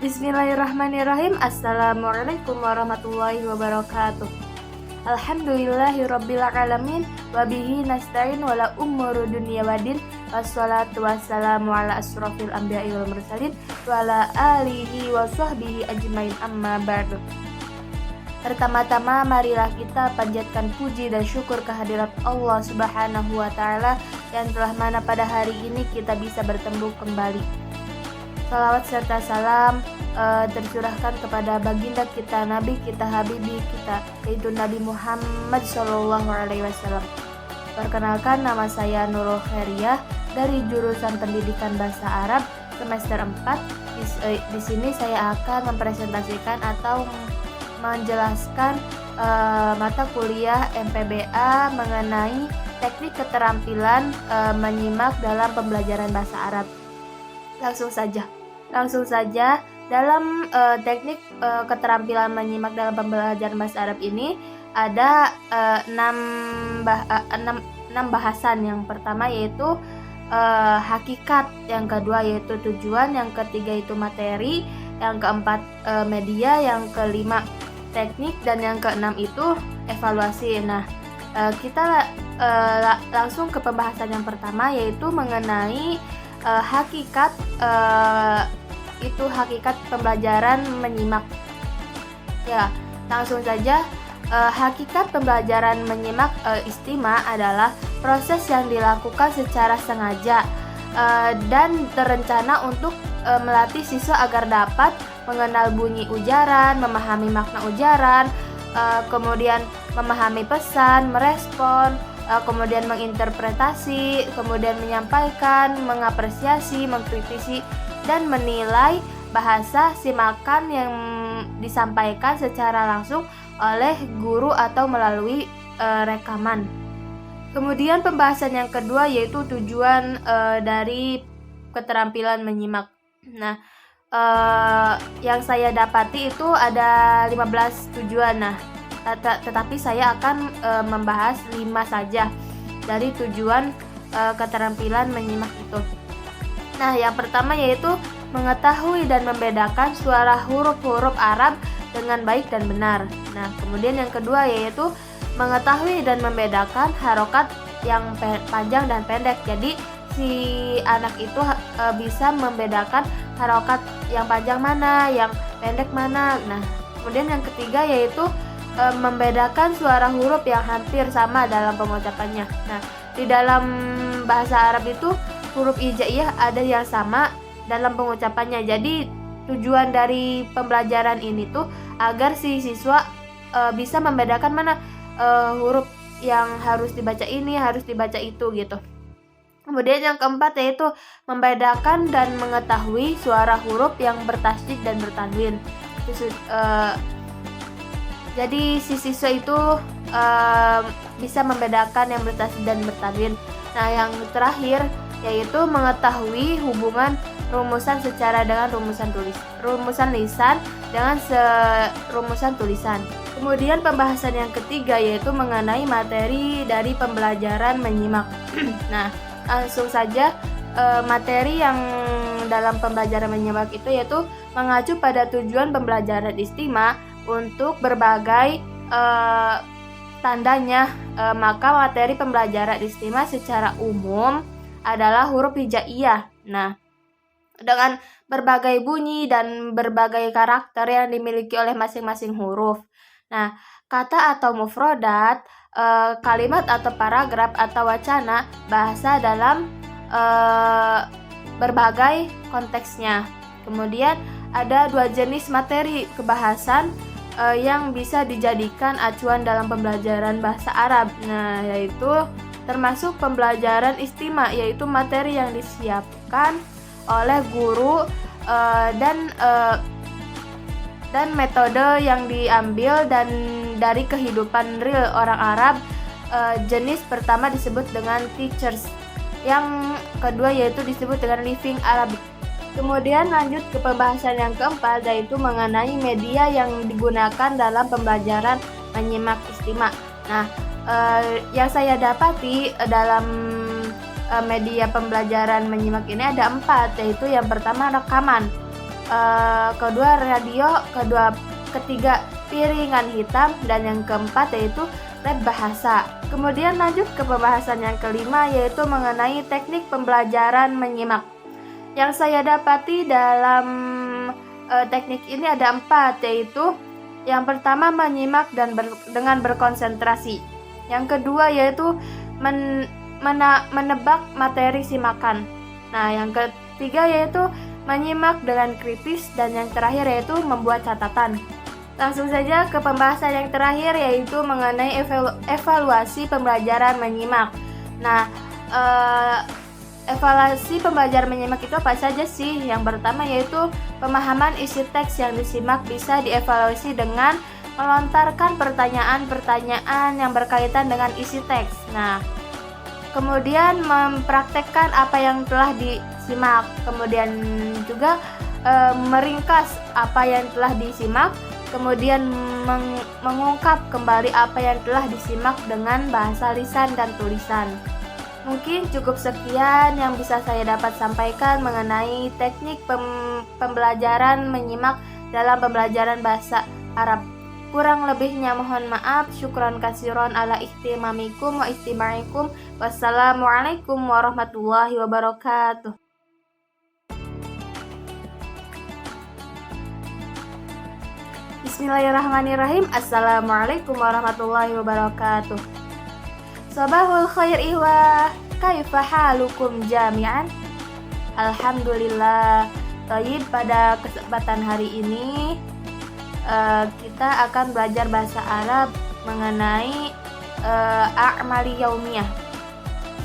Bismillahirrahmanirrahim. Assalamualaikum warahmatullahi wabarakatuh. Alhamdulillahirabbil alamin wa bihi nasta'in wala umuru dunya wadin wassalatu wassalamu ala asrofil anbiya'i wal mursalin wa ala alihi wa sahbihi ajmain amma ba'du. Pertama-tama marilah kita panjatkan puji dan syukur kehadirat Allah Subhanahu wa taala yang telah mana pada hari ini kita bisa bertemu kembali. Salawat serta salam tercurahkan kepada baginda kita, Nabi kita, Habibi kita, yaitu Nabi Muhammad SAW. Perkenalkan, nama saya Nurul Khairiyah dari jurusan Pendidikan Bahasa Arab semester 4. Di sini saya akan mempresentasikan atau menjelaskan mata kuliah MPBA mengenai teknik keterampilan menyimak dalam pembelajaran bahasa Arab. Langsung saja dalam teknik keterampilan menyimak dalam pembelajaran bahasa Arab ini ada 6 bahasan. Yang pertama yaitu hakikat, yang kedua yaitu tujuan, yang ketiga itu materi, yang keempat media, yang kelima teknik, dan yang keenam itu evaluasi. Nah, kita langsung ke pembahasan yang pertama yaitu mengenai hakikat hakikat pembelajaran menyimak. Ya, langsung saja. Hakikat pembelajaran menyimak istima adalah proses yang dilakukan secara sengaja dan terencana untuk melatih siswa agar dapat mengenal bunyi ujaran, memahami makna ujaran, kemudian memahami pesan, merespon, kemudian menginterpretasi, kemudian menyampaikan, mengapresiasi, mengkritisi, dan menilai bahasa simakan yang disampaikan secara langsung oleh guru atau melalui rekaman. Kemudian pembahasan yang kedua yaitu tujuan dari keterampilan menyimak. Nah, yang saya dapati itu ada 15 tujuan. Nah, tetapi saya akan membahas 5 saja dari tujuan keterampilan menyimak itu. Nah, yang pertama yaitu mengetahui dan membedakan suara huruf-huruf Arab dengan baik dan benar. Nah, kemudian yang kedua yaitu mengetahui dan membedakan harokat yang panjang dan pendek. Jadi si anak itu bisa membedakan harokat yang panjang mana, yang pendek mana. Nah, kemudian yang ketiga yaitu membedakan suara huruf yang hampir sama dalam pengucapannya. Nah, di dalam bahasa Arab itu huruf hijaiyah ada yang sama dalam pengucapannya. Jadi tujuan dari pembelajaran ini tuh agar si siswa bisa membedakan mana huruf yang harus dibaca ini, harus dibaca itu gitu. Kemudian yang keempat yaitu membedakan dan mengetahui suara huruf yang bertasydid dan bertanwin. Jadi si siswa itu bisa membedakan yang bertasydid dan bertanwin. Nah, yang terakhir yaitu mengetahui hubungan rumusan secara dengan rumusan lisan dengan rumusan tulisan. Kemudian pembahasan yang ketiga yaitu mengenai materi dari pembelajaran menyimak. Nah, langsung saja materi yang dalam pembelajaran menyimak itu yaitu mengacu pada tujuan pembelajaran istima untuk berbagai tandanya. Maka materi pembelajaran istima secara umum adalah huruf hijaiyah. Nah, dengan berbagai bunyi dan berbagai karakter yang dimiliki oleh masing-masing huruf. Nah, kata atau mufrodat, kalimat atau paragraf atau wacana bahasa dalam berbagai konteksnya. Kemudian ada 2 jenis materi kebahasan yang bisa dijadikan acuan dalam pembelajaran bahasa Arab. Nah, yaitu termasuk pembelajaran istima, yaitu materi yang disiapkan oleh guru dan metode yang diambil dan dari kehidupan real orang Arab. Jenis pertama disebut dengan teachers, yang kedua yaitu disebut dengan living Arabic. Kemudian lanjut ke pembahasan yang keempat yaitu mengenai media yang digunakan dalam pembelajaran menyimak istima. Nah, yang saya dapati dalam media pembelajaran menyimak ini ada 4, yaitu yang pertama rekaman. kedua radio, ketiga piringan hitam, dan yang keempat yaitu lab bahasa. Kemudian lanjut ke pembahasan yang kelima, yaitu mengenai teknik pembelajaran menyimak. Yang saya dapati dalam teknik ini ada 4, yaitu yang pertama menyimak dengan berkonsentrasi. Yang kedua yaitu menebak materi simakan. Nah, yang ketiga yaitu menyimak dengan kritis, dan yang terakhir yaitu membuat catatan. Langsung saja ke pembahasan yang terakhir, yaitu mengenai evaluasi pembelajaran menyimak. Nah, evaluasi pembelajaran menyimak itu apa saja sih? Yang pertama yaitu pemahaman isi teks yang disimak bisa dievaluasi dengan melontarkan pertanyaan-pertanyaan yang berkaitan dengan isi teks. Nah, kemudian mempraktekkan apa yang telah disimak. Kemudian juga meringkas apa yang telah disimak. Kemudian mengungkap kembali apa yang telah disimak dengan bahasa lisan dan tulisan. Mungkin cukup sekian yang bisa saya dapat sampaikan mengenai teknik pembelajaran menyimak dalam pembelajaran bahasa Arab. Kurang lebihnya mohon maaf. Syukran kasiron ala ihtimamikum wa istimaikum. Wassalamualaikum warahmatullahi wabarakatuh. Bismillahirrahmanirrahim. Assalamualaikum warahmatullahi wabarakatuh. Sabahul khair ihwah, kaifa halukum jami'an? Alhamdulillah. Taib, pada kesempatan hari ini kita akan belajar bahasa Arab mengenai a'mali yaumiyah.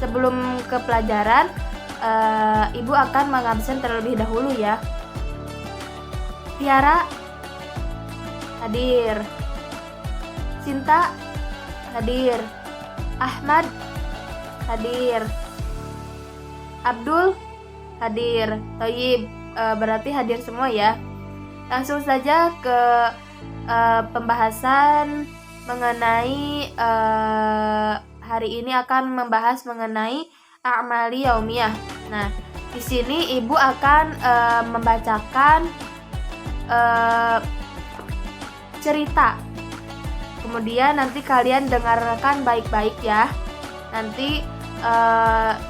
Sebelum ke pelajaran, Ibu akan mengabsen terlebih dahulu ya. Tiara hadir, Sinta hadir, Ahmad hadir, Abdul hadir. Thayyib, berarti hadir semua ya. Langsung saja ke pembahasan mengenai hari ini akan membahas mengenai a'mali yaumiyah. Nah, di sini Ibu akan membacakan cerita. Kemudian nanti kalian dengarkan baik-baik ya. Nanti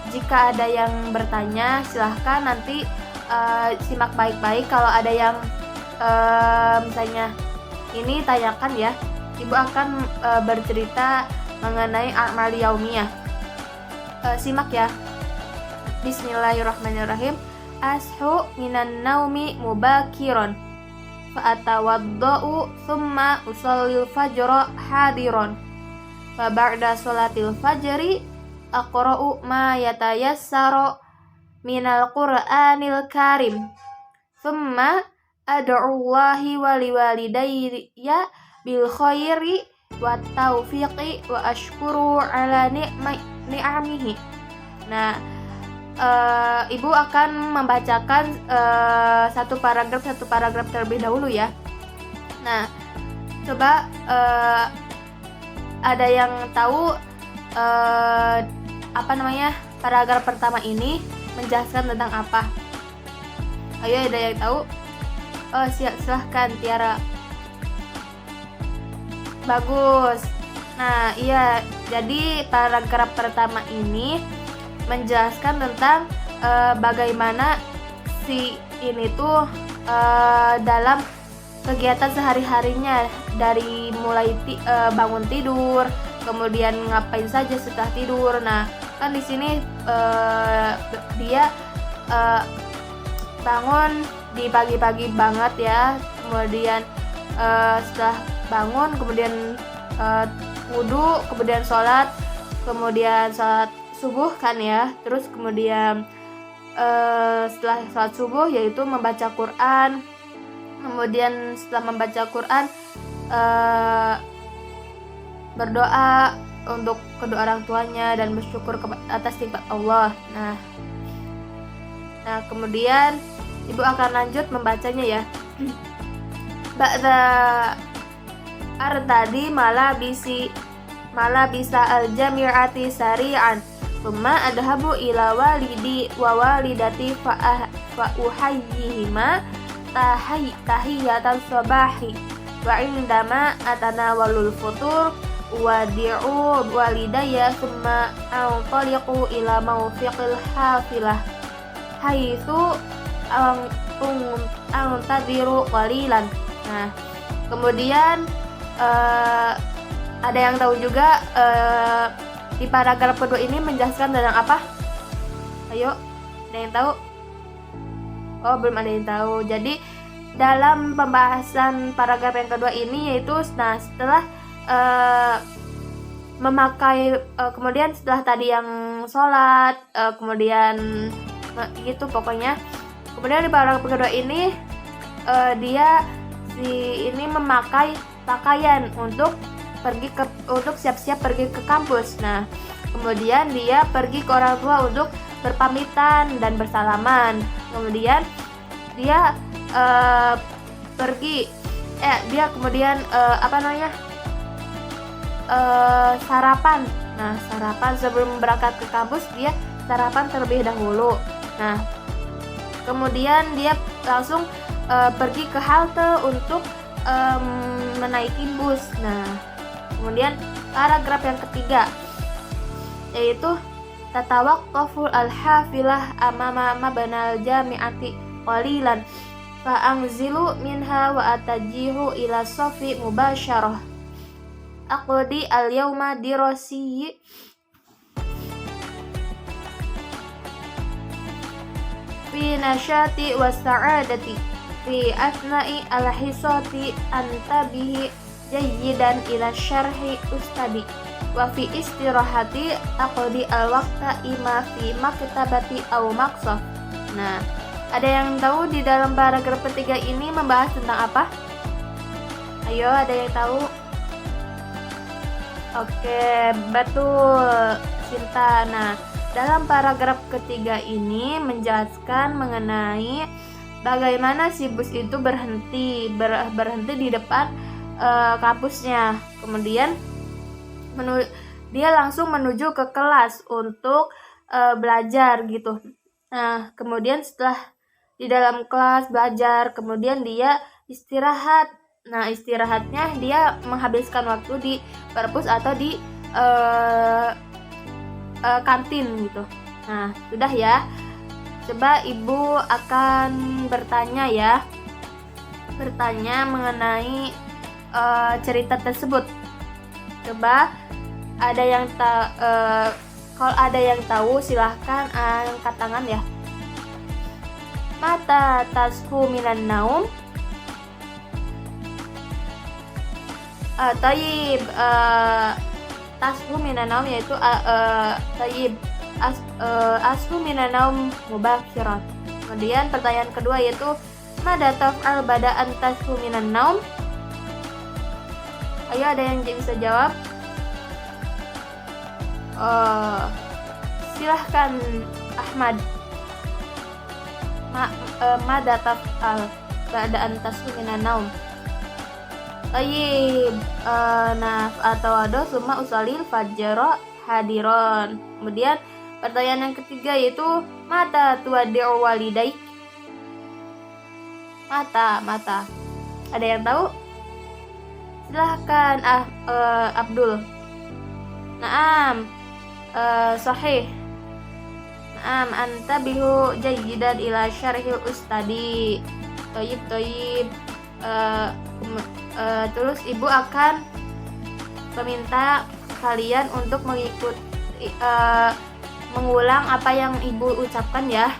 jika ada yang bertanya silahkan nanti simak baik-baik. Kalau ada yang misalnya ini tanyakan ya, Ibu akan bercerita mengenai a'mali yaumiyah. Simak ya. Bismillahirrahmanirrahim. Ashu minan naumi mubakiron fa'atawadda'u thumma usallil fajra hadiron fa ba'da sholatil fajri aqra'u ma yatayassaru minal qur'anil karim thumma ad'ullahi wa liwalidayya bil khairi wa taufiqi wa ashkuru ala ni'amihi. Nah, Ibu akan membacakan satu paragraf terlebih dahulu ya. Nah, coba ada yang tahu paragraf pertama ini menjelaskan tentang apa? Ayo, ada yang tahu? Silahkan Tiara. Bagus. Nah, iya, jadi paragraf pertama ini menjelaskan tentang bagaimana si ini tuh dalam kegiatan sehari-harinya, dari mulai bangun tidur, kemudian ngapain saja setelah tidur. Nah, kan di sini dia bangun di pagi-pagi banget ya, kemudian setelah bangun kemudian wudu, kemudian sholat subuh kan ya, terus kemudian setelah sholat subuh yaitu membaca Quran, kemudian setelah membaca Quran berdoa untuk kedua orang tuanya dan bersyukur atas nikmat Allah. Nah kemudian Ibu akan lanjut membacanya ya. Ba'da artadi malah bisa al-jami'ati sari'an thumma adhabu ila walidi wa walidati fa uhayyihima tahiyatan sabahi wa indama atanawalul futur wadi'u walidayya thumma antaliqu ila mawfiqil hafilah haitsu antadiru qalilan. Nah, kemudian ada yang tahu juga di paragraf kedua ini menjelaskan tentang apa? Ayo, ada yang tahu? Oh, belum ada yang tahu. Jadi dalam pembahasan paragraf yang kedua ini yaitu setelah memakai kemudian setelah tadi yang sholat kemudian gitu pokoknya. Kemudian di paragraf kedua ini dia ini memakai pakaian untuk siap-siap pergi ke kampus. Nah, kemudian dia pergi ke orang tua untuk berpamitan dan bersalaman. Kemudian dia dia kemudian sarapan. Nah, sarapan sebelum berangkat ke kampus dia sarapan terlebih dahulu. Nah, kemudian dia langsung pergi ke halte untuk menaiki bus. Nah, kemudian paragraf yang ketiga yaitu tatawaqqafu al-hafilah amama mabnal jami'ati qalilan fa anzilu minha wa atajihu ila sofi mubasyarah aqdi al-yawma dirasi fi nasyati wa sa'adati fi asna'i al-hisati antabihi jayyidan ila syarhi ustadi wa fi istirahati aqdi al-waqta ima fi maktabati aw maqsaf. Nah, ada yang tahu di dalam paragraf ketiga ini membahas tentang apa? Ayo, ada yang tahu? Oke, betul, Sinta. Nah, dalam paragraf ketiga ini menjelaskan mengenai bagaimana si bus itu berhenti di depan kampusnya. Kemudian dia langsung menuju ke kelas untuk belajar gitu. Nah, kemudian setelah di dalam kelas belajar, kemudian dia istirahat. Nah, istirahatnya dia menghabiskan waktu di perpus atau di kantin gitu. Nah, sudah ya. Coba Ibu akan bertanya mengenai cerita tersebut. Coba ada yang kalau ada yang tahu silahkan angkat tangan ya. Mata tasfu minan naum. Tayyib tasfu minan naum yaitu tayyib asfu minan naum mubakhiran. Kemudian pertanyaan kedua yaitu mada taf'al bada'an tasfu minan naum. Ayo, ada yang bisa jawab? Silahkan Ahmad. Mada taf'al bada'an tasfu minan naum. Tayyib atau ada summa usalil fajro hadiron. Kemudian pertanyaan yang ketiga yaitu mata tuwaddi'u walidaik. Mata. Ada yang tahu? Silahkan Abdul. Naam. Sahih. Naam, anta bihu jayyidan ila syarhil ustadi. Tayyib. Terus Ibu akan meminta kalian untuk mengikuti mengulang apa yang Ibu ucapkan ya.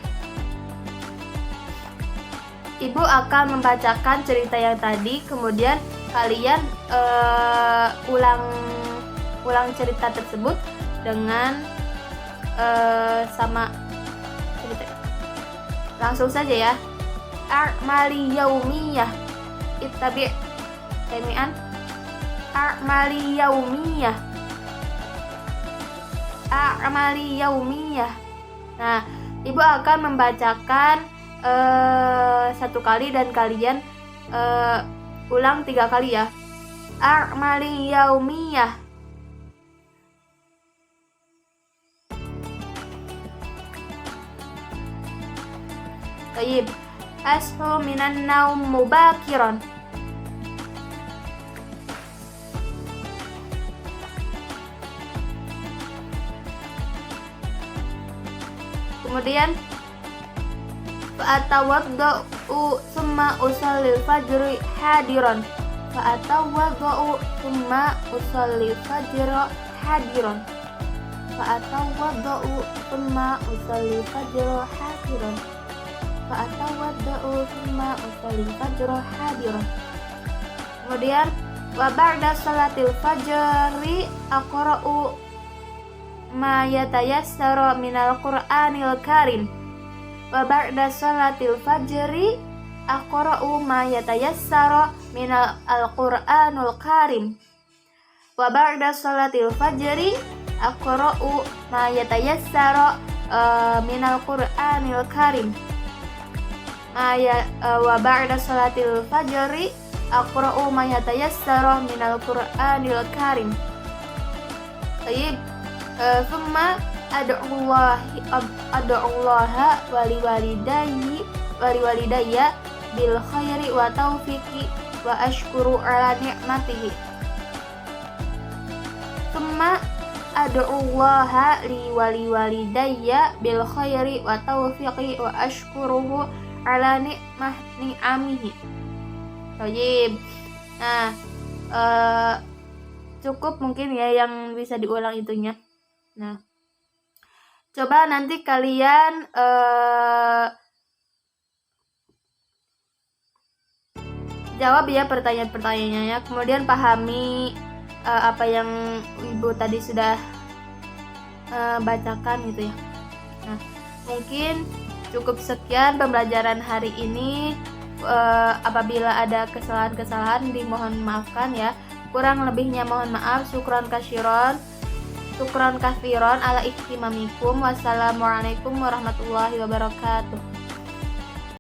Ibu akan membacakan cerita yang tadi, kemudian kalian ulang cerita tersebut dengan sama cerita. Langsung saja ya. A'mali yaumiyah ittabi' jami'an. A'mali yaumiyah. Nah, Ibu akan membacakan satu kali dan kalian ulang 3 kali ya. A'mali yaumiyah. Baik. ashu minan naum mubakiran. Kemudian fa'atawadda'u summa usallil fajri hadiron. Fa'atawadda'u summa usallil fajri hadiron. Fa'atawadda'u summa usallil fajri hadiron. Fa'atawadda'u summa usallil fajri hadiron. Kemudian wa ba'da salatil fajri aqra'u ma yatayassaru minal Qur'anil Karim. Wa ba'da salatil fajri aqra'u ma yatayassaru minal Qur'anil Karim. Wa ba'da salatil fajri aqra'u ma yatayassaru minal Qur'anil Karim. Wa ba'da salatil fajri aqra'u ma yatayassaru minal Qur'anil Karim. Baik. Summa ad'ullaha waliwalidayya bil khairi wa taufiqi wa ashkuru ala ni'matihi. Summa ad'ullaha liwalidayya bil khairi wa taufiqi wa ashkuruhu ala ni'amihi. Baik. Nah, cukup mungkin ya yang bisa diulang itunya. Nah, coba nanti kalian jawab ya pertanyaan-pertanyaannya, kemudian pahami apa yang Ibu tadi sudah bacakan gitu ya. Nah, mungkin cukup sekian pembelajaran hari ini. Apabila ada kesalahan-kesalahan dimohon maafkan ya. Kurang lebihnya mohon maaf. Syukron kasiron ala ihtimamikum. Wassalamualaikum warahmatullahi wabarakatuh.